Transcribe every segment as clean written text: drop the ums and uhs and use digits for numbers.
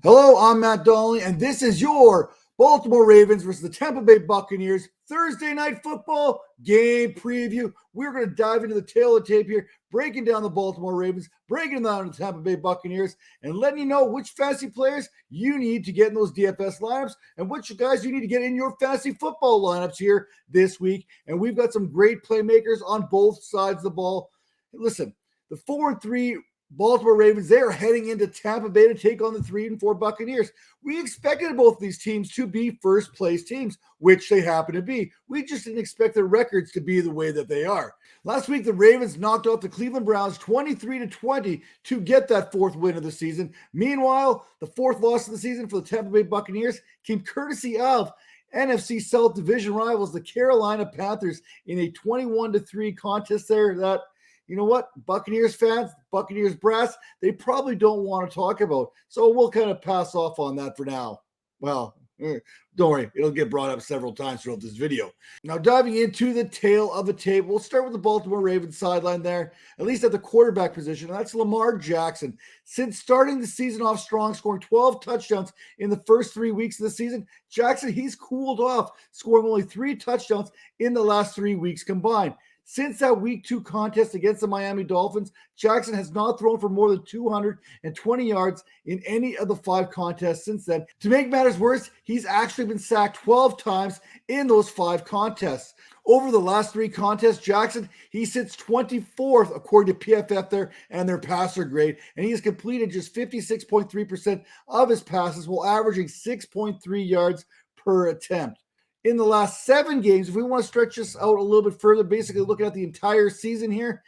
Hello, I'm Matt Donnelly, and this is your Baltimore Ravens versus the Tampa Bay Buccaneers Thursday night football game preview. We're going to dive into the tail of the tape here, breaking down the Baltimore Ravens, breaking down the Tampa Bay Buccaneers, and letting you know which fantasy players you need to get in those DFS lineups and which guys you need to get in your fantasy football lineups here this week. And we've got some great playmakers on both sides of the ball. Listen, the 4-3 Baltimore Ravens, they are heading into Tampa Bay to take on the 3-4 Buccaneers. We expected both of these teams to be first place teams, which they happen to be. We just didn't expect their records to be the way that they are. Last week, the Ravens knocked out the Cleveland Browns 23-20 to get that fourth win of the season. Meanwhile, the fourth loss of the season for the Tampa Bay Buccaneers came courtesy of NFC South Division rivals, the Carolina Panthers, in a 21-3 contest there that, you know what, Buccaneers fans, Buccaneers brass, they probably don't want to talk about. So we'll kind of pass off on that for now. Well, don't worry, it'll get brought up several times throughout this video. Now, diving into the tail of the tape, we'll start with the Baltimore Ravens sideline there, at least at the quarterback position. That's Lamar Jackson. Since starting the season off strong, scoring 12 touchdowns in the first 3 weeks of the season, Jackson, he's cooled off, scoring only 3 touchdowns in the last 3 weeks combined. Since that week 2 contest against the Miami Dolphins, Jackson has not thrown for more than 220 yards in any of the 5 contests since then. To make matters worse, he's actually been sacked 12 times in those 5 contests. Over the last 3 contests, Jackson, he sits 24th according to PFF there and their passer grade, and he has completed just 56.3% of his passes while averaging 6.3 yards per attempt. In the last 7 games, if we want to stretch this out a little bit further, basically looking at the entire season here,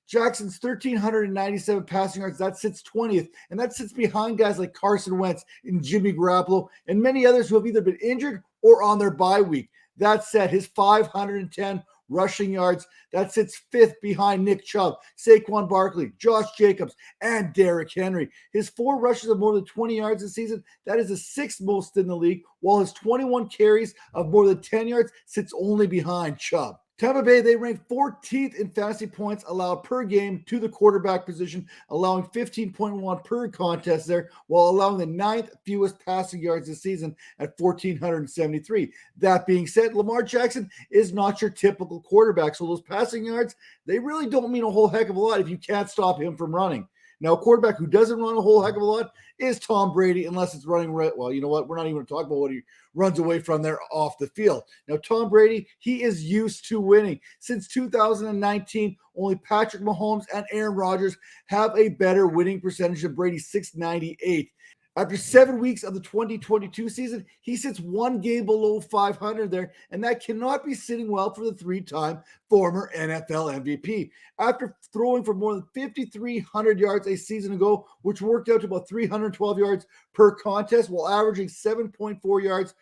Jackson's 1,397 passing yards, that sits 20th, and that sits behind guys like Carson Wentz and Jimmy Garoppolo and many others who have either been injured or on their bye week. That said, his 510 rushing yards, that sits 5th behind Nick Chubb, Saquon Barkley, Josh Jacobs, and Derrick Henry. His 4 rushes of more than 20 yards this season, that is the 6th most in the league, while his 21 carries of more than 10 yards sits only behind Chubb. Tampa Bay, they rank 14th in fantasy points allowed per game to the quarterback position, allowing 15.1 per contest there, while allowing the 9th fewest passing yards this season at 1,473. That being said, Lamar Jackson is not your typical quarterback, so those passing yards, they really don't mean a whole heck of a lot if you can't stop him from running. Now, a quarterback who doesn't run a whole heck of a lot is Tom Brady, unless it's running right. Well, you know what? We're not even going to talk about what he runs away from there off the field. Now, Tom Brady, he is used to winning. Since 2019, only Patrick Mahomes and Aaron Rodgers have a better winning percentage than Brady, 698. After 7 weeks of the 2022 season, he sits 1 game below 500 there, and that cannot be sitting well for the 3-time former NFL MVP. After throwing for more than 5,300 yards a season ago, which worked out to about 312 yards per contest while averaging 7.4 yards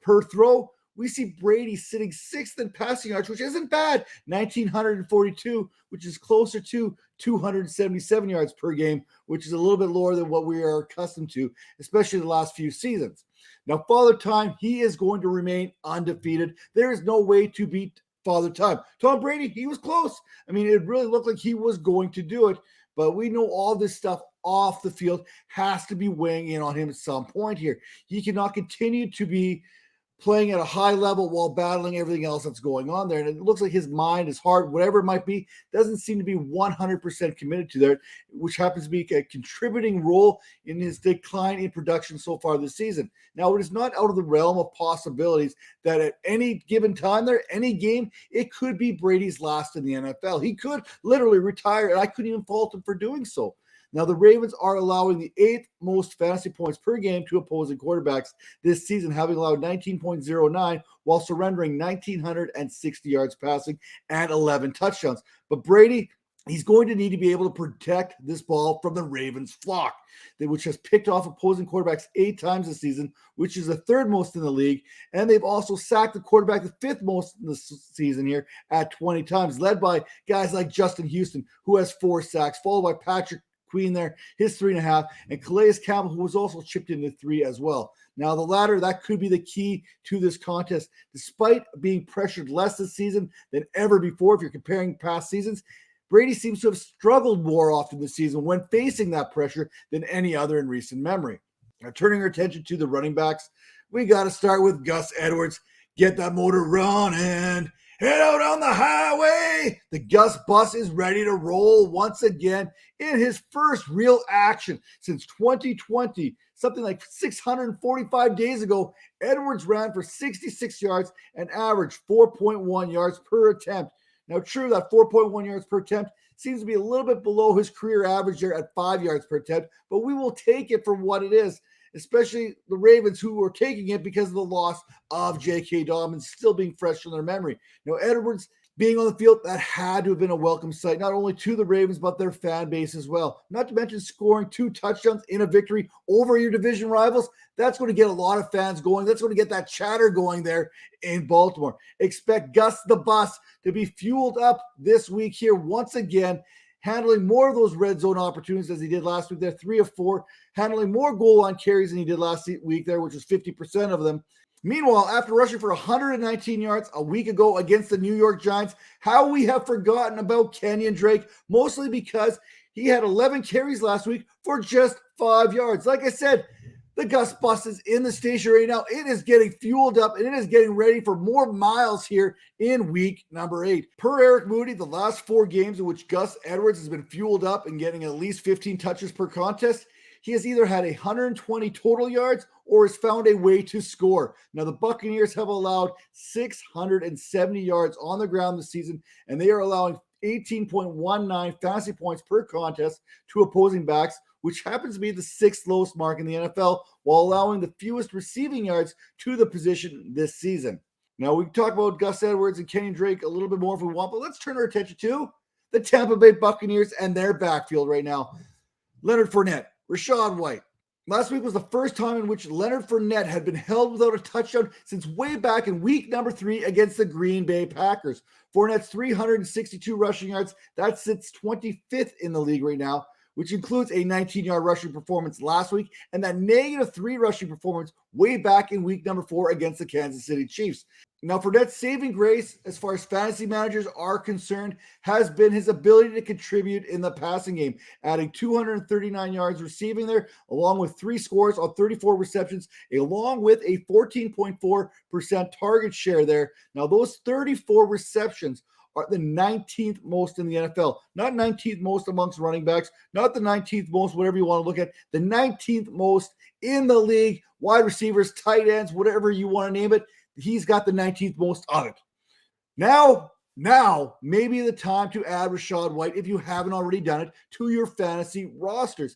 per throw, we see Brady sitting 6th in passing yards, which isn't bad, 1,942, which is closer to 277 yards per game, which is a little bit lower than what we are accustomed to, especially the last few seasons. Now, Father Time, he is going to remain undefeated. There is no way to beat Father Time. Tom Brady, he was close. I mean, it really looked like he was going to do it, but we know all this stuff off the field has to be weighing in on him at some point here. He cannot continue to be playing at a high level while battling everything else that's going on there. And it looks like his mind, his heart, whatever it might be, doesn't seem to be 100% committed to that, which happens to be a contributing role in his decline in production so far this season. Now, it is not out of the realm of possibilities that at any given time there, any game, it could be Brady's last in the NFL. He could literally retire, and I couldn't even fault him for doing so. Now, the Ravens are allowing the 8th most fantasy points per game to opposing quarterbacks this season, having allowed 19.09 while surrendering 1,960 yards passing and 11 touchdowns. But Brady, he's going to need to be able to protect this ball from the Ravens flock, which has picked off opposing quarterbacks 8 times this season, which is the 3rd most in the league. And they've also sacked the quarterback the 5th most in the season here at 20 times, led by guys like Justin Houston, who has 4 sacks, followed by Patrick Queen there, his 3.5, and Calais Campbell, who was also chipped into 3 as well. Now, the latter, that could be the key to this contest. Despite being pressured less this season than ever before, if you're comparing past seasons, Brady seems to have struggled more often this season when facing that pressure than any other in recent memory. Now, turning our attention to the running backs, we got to start with Gus Edwards. Get that motor running. Head out on the highway. The Gus bus is ready to roll once again in his first real action since 2020. Something like 645 days ago, Edwards ran for 66 yards and averaged 4.1 yards per attempt. Now, true, that 4.1 yards per attempt seems to be a little bit below his career average there at 5 yards per attempt, but we will take it for what it is, especially the Ravens, who are taking it because of the loss of J.K. Dobbins still being fresh in their memory. Now, Edwards being on the field, that had to have been a welcome sight, not only to the Ravens, but their fan base as well. Not to mention scoring 2 touchdowns in a victory over your division rivals. That's going to get a lot of fans going. That's going to get that chatter going there in Baltimore. Expect Gus the Bus to be fueled up this week here once again, handling more of those red zone opportunities as he did last week there, 3 of 4, handling more goal line carries than he did last week there, which was 50% of them. Meanwhile, after rushing for 119 yards a week ago against the New York Giants, how we have forgotten about Kenyon Drake, mostly because he had 11 carries last week for just 5 yards. Like I said, the Gus bus is in the station right now. It is getting fueled up and it is getting ready for more miles here in week number 8. Per Eric Moody, the last 4 games in which Gus Edwards has been fueled up and getting at least 15 touches per contest, he has either had 120 total yards or has found a way to score. Now, the Buccaneers have allowed 670 yards on the ground this season, and they are allowing 18.19 fantasy points per contest to opposing backs, which happens to be the 6th lowest mark in the NFL, while allowing the fewest receiving yards to the position this season. Now, we can talk about Gus Edwards and Kenyon Drake a little bit more if we want, but let's turn our attention to the Tampa Bay Buccaneers and their backfield right now. Leonard Fournette, Rashod White. Last week was the first time in which Leonard Fournette had been held without a touchdown since way back in week number 3 against the Green Bay Packers. Fournette's 362 rushing yards, that sits 25th in the league right now, which includes a 19-yard rushing performance last week and that -3 rushing performance way back in week number 4 against the Kansas City Chiefs. Now, Fournette's saving grace, as far as fantasy managers are concerned, has been his ability to contribute in the passing game, adding 239 yards receiving there, along with 3 scores on 34 receptions, along with a 14.4% target share there. Now, those 34 receptions are the 19th most in the NFL. Not 19th most amongst running backs, not the 19th most, whatever you want to look at, the 19th most in the league, wide receivers, tight ends, whatever you want to name it. He's got the 19th most of it. Now, maybe the time to add Rashod White, if you haven't already done it, to your fantasy rosters.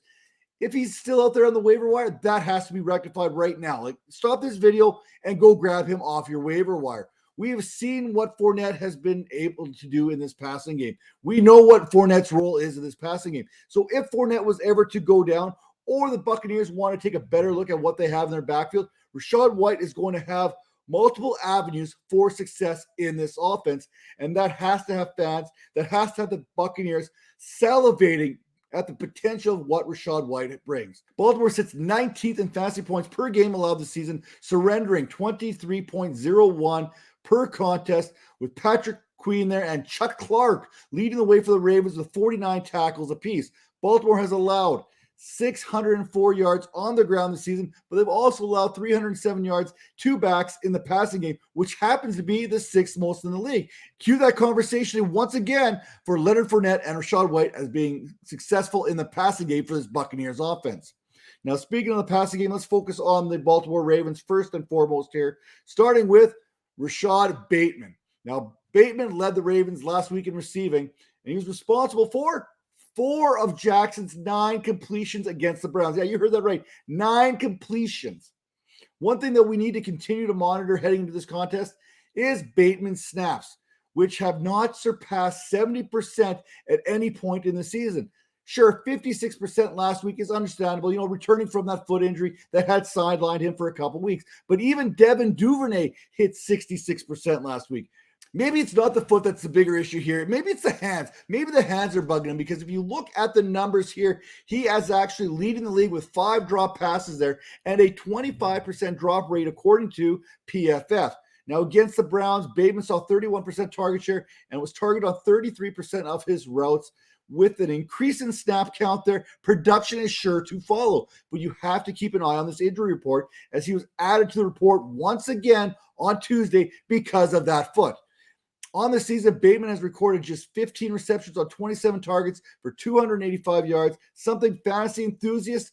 If he's still out there on the waiver wire, that has to be rectified right now. Like, stop this video and go grab him off your waiver wire. We have seen what Fournette has been able to do in this passing game. We know what Fournette's role is in this passing game. So if Fournette was ever to go down, or the Buccaneers want to take a better look at what they have in their backfield, Rashod White is going to have multiple avenues for success in this offense, and that has to have fans, that has to have the Buccaneers salivating at the potential of what Rashod White brings. Baltimore sits 19th in fantasy points per game allowed this season, surrendering 23.01 per contest, with Patrick Queen there and Chuck Clark leading the way for the Ravens with 49 tackles apiece. Baltimore has allowed 604 yards on the ground this season, but they've also allowed 307 yards to backs in the passing game, which happens to be the 6th most in the league. Cue that conversation once again for Leonard Fournette and Rashod White as being successful in the passing game for this Buccaneers offense. Now, speaking of the passing game, let's focus on the Baltimore Ravens first and foremost here, starting with Rashod Bateman. Now, Bateman led the Ravens last week in receiving, and he was responsible for 4 of Jackson's 9 completions against the Browns. Yeah, you heard that right. 9 completions. One thing that we need to continue to monitor heading into this contest is Bateman's snaps, which have not surpassed 70% at any point in the season. Sure, 56% last week is understandable, returning from that foot injury that had sidelined him for a couple weeks. But even Devin Duvernay hit 66% last week. Maybe it's not the foot that's the bigger issue here. Maybe it's the hands. Maybe the hands are bugging him, because if you look at the numbers here, he is actually leading the league with 5 drop passes there and a 25% drop rate according to PFF. Now, against the Browns, Bateman saw 31% target share and was targeted on 33% of his routes, with an increase in snap count there, production is sure to follow. But you have to keep an eye on this injury report, as he was added to the report once again on Tuesday because of that foot. On the season, Bateman has recorded just 15 receptions on 27 targets for 285 yards, something fantasy enthusiasts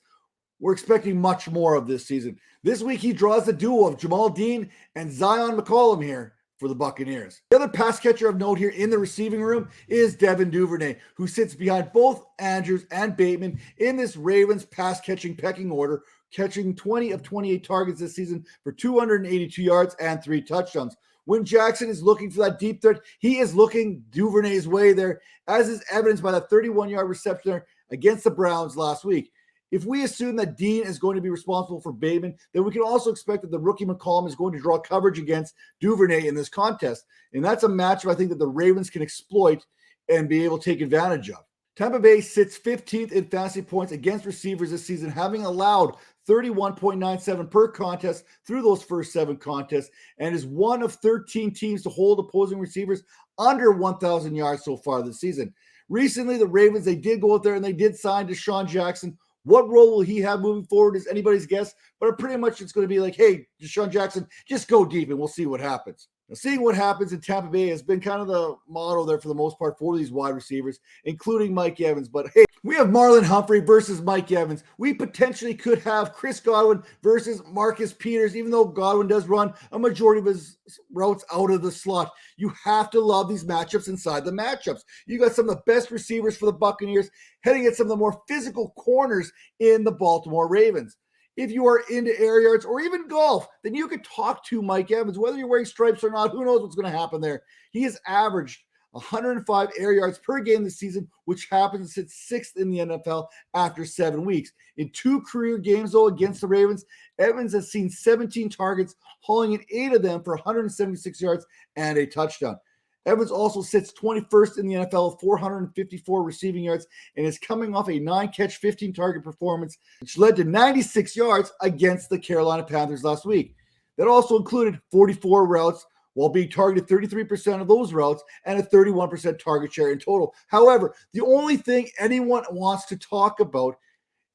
were expecting much more of this season. This week, he draws the duo of Jamal Dean and Zion McCollum here for the Buccaneers. The other pass catcher of note here in the receiving room is Devin Duvernay, who sits behind both Andrews and Bateman in this Ravens pass catching pecking order, catching 20 of 28 targets this season for 282 yards and 3 touchdowns. When Jackson is looking for that deep threat, he is looking Duvernay's way there, as is evidenced by that 31-yard reception there against the Browns last week. If we assume that Dean is going to be responsible for Bateman, then we can also expect that the rookie McCollum is going to draw coverage against Duvernay in this contest. And that's a matchup I think that the Ravens can exploit and be able to take advantage of. Tampa Bay sits 15th in fantasy points against receivers this season, having allowed 31.97 per contest through those first 7 contests, and is one of 13 teams to hold opposing receivers under 1,000 yards so far this season. Recently, the Ravens, they did go out there and they did sign Rashod Jackson. What role will he have moving forward is anybody's guess, but pretty much it's going to be like, hey, Rashod Jackson, just go deep and we'll see what happens. Now, seeing what happens in Tampa Bay has been kind of the motto there for the most part for these wide receivers, including Mike Evans. But hey, we have Marlon Humphrey versus Mike Evans. We potentially could have Chris Godwin versus Marcus Peters, even though Godwin does run a majority of his routes out of the slot. You have to love these matchups inside the matchups. You got some of the best receivers for the Buccaneers heading at some of the more physical corners in the Baltimore Ravens. If you are into air yards or even golf, then you could talk to Mike Evans. Whether you're wearing stripes or not, who knows what's going to happen there. He has averaged 105 air yards per game this season, which happens to sit 6th in the NFL after 7 weeks. In 2 career games, though, against the Ravens, Evans has seen 17 targets, hauling in 8 of them for 176 yards and a touchdown. Evans also sits 21st in the NFL with 454 receiving yards and is coming off a 9-catch, 15-target performance, which led to 96 yards against the Carolina Panthers last week. That also included 44 routes, while being targeted 33% of those routes and a 31% target share in total. However, the only thing anyone wants to talk about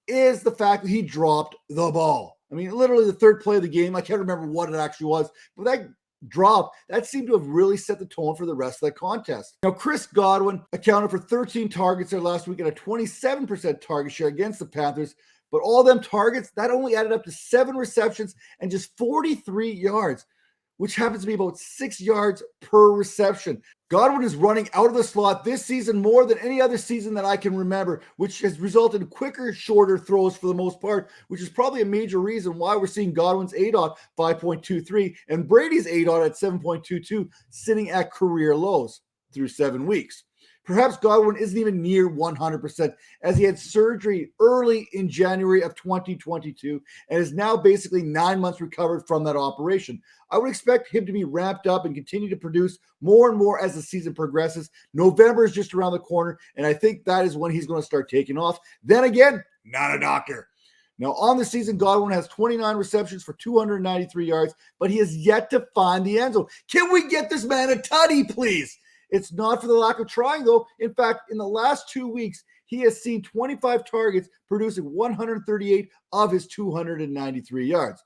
is the fact that he dropped the ball. I mean, literally the third play of the game, I can't remember what it actually was, but that drop, that seemed to have really set the tone for the rest of that contest. Now, Chris Godwin accounted for 13 targets there last week and a 27% target share against the Panthers, but all them targets, that only added up to 7 receptions and just 43 yards, which happens to be about 6 yards per reception. Godwin is running out of the slot this season more than any other season that I can remember, which has resulted in quicker, shorter throws for the most part, which is probably a major reason why we're seeing Godwin's ADOT 5.23 and Brady's ADOT at 7.22 sitting at career lows through 7 weeks. Perhaps Godwin isn't even near 100%, as he had surgery early in January of 2022 and is now basically 9 months recovered from that operation. I would expect him to be ramped up and continue to produce more and more as the season progresses. November is just around the corner, and I think that is when he's going to start taking off. Then again, not a doctor. Now, on the season, Godwin has 29 receptions for 293 yards, but he has yet to find the end zone. Can we get this man a tutty, please? It's not for the lack of trying, though. In fact, in the last 2 weeks, he has seen 25 targets, producing 138 of his 293 yards.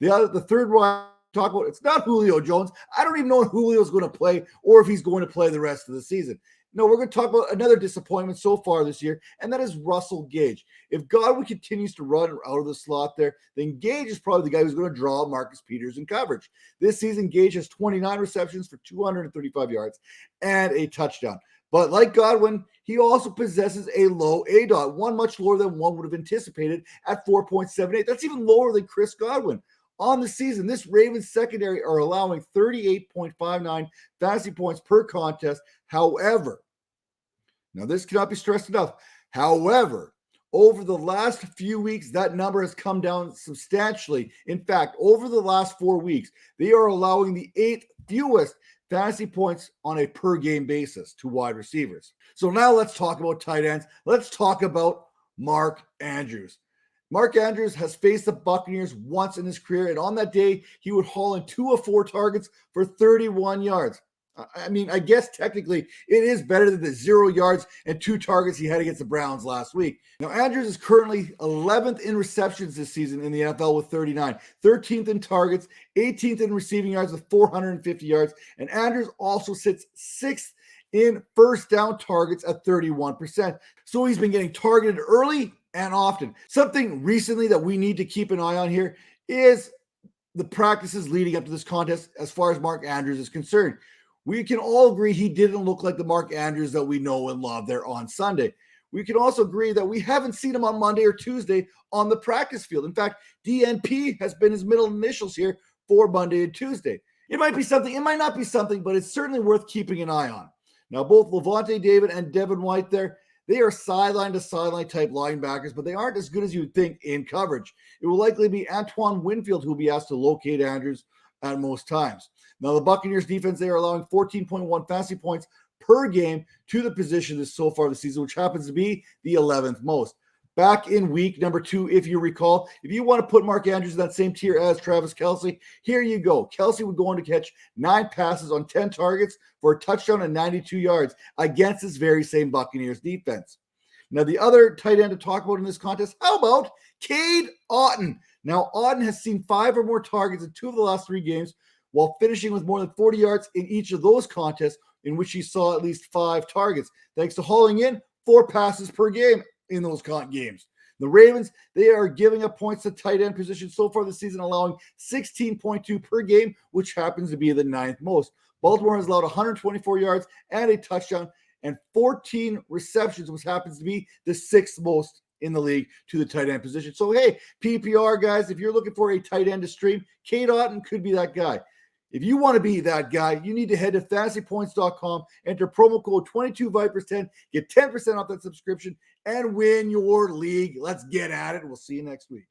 The third one I talk about, it's not Julio Jones. I don't even know if Julio's going to play or if he's going to play the rest of the season. No, we're going to talk about another disappointment so far this year, and that is Russell Gage. If Godwin continues to run out of the slot there, then Gage is probably the guy who's going to draw Marcus Peters in coverage. This season, Gage has 29 receptions for 235 yards and a touchdown. But like Godwin, he also possesses a low ADOT, one much lower than one would have anticipated at 4.78. That's even lower than Chris Godwin. On the season, this Ravens secondary are allowing 38.59 fantasy points per contest. However, now this cannot be stressed enough. However, over the last few weeks, that number has come down substantially. In fact, over the last 4 weeks, they are allowing the 8th fewest fantasy points on a per game basis to wide receivers. So now let's talk about tight ends. Let's talk about Mark Andrews. Mark Andrews has faced the Buccaneers once in his career, and on that day, he would haul in 2 of 4 targets for 31 yards. I mean, I guess technically it is better than the 0 yards and 2 targets he had against the Browns last week. Now, Andrews is currently 11th in receptions this season in the NFL with 39, 13th in targets, 18th in receiving yards with 450 yards, and Andrews also sits 6th in first down targets at 31%. So he's been getting targeted early and often. Something recently that we need to keep an eye on here is the practices leading up to this contest as far as Mark Andrews is concerned. We can all agree he didn't look like the Mark Andrews that we know and love there on Sunday. We can also agree that we haven't seen him on Monday or Tuesday on the practice field. In fact, DNP has been his middle initials here for Monday and Tuesday. It might be something, it might not be something, but it's certainly worth keeping an eye on. Now, both Levante David and Devin White there, they are sideline to sideline type linebackers, but they aren't as good as you would think in coverage. It will likely be Antoine Winfield who will be asked to locate Andrews at most times. Now, the Buccaneers defense, they are allowing 14.1 fantasy points per game to the position so far this season, which happens to be the 11th most. Back in week number 2, if you recall, if you want to put Mark Andrews in that same tier as Travis Kelce, here you go. Kelce would go on to catch 9 passes on 10 targets for a touchdown and 92 yards against this very same Buccaneers defense. Now, the other tight end to talk about in this contest, how about Cade Otton? Now, Otton has seen 5 or more targets in 2 of the last 3 games, while finishing with more than 40 yards in each of those contests in which he saw at least 5 targets, thanks to hauling in 4 passes per game in those games. The Ravens, they are giving up points to tight end position so far this season, allowing 16.2 per game, which happens to be the 9th most. Baltimore has allowed 124 yards and a touchdown and 14 receptions, which happens to be the 6th most in the league to the tight end position. So, hey, PPR guys, if you're looking for a tight end to stream, Cade Otton could be that guy. If you want to be that guy, you need to head to fantasypoints.com, enter promo code 22Vipers10, get 10% off that subscription, and win your league. Let's get at it. We'll see you next week.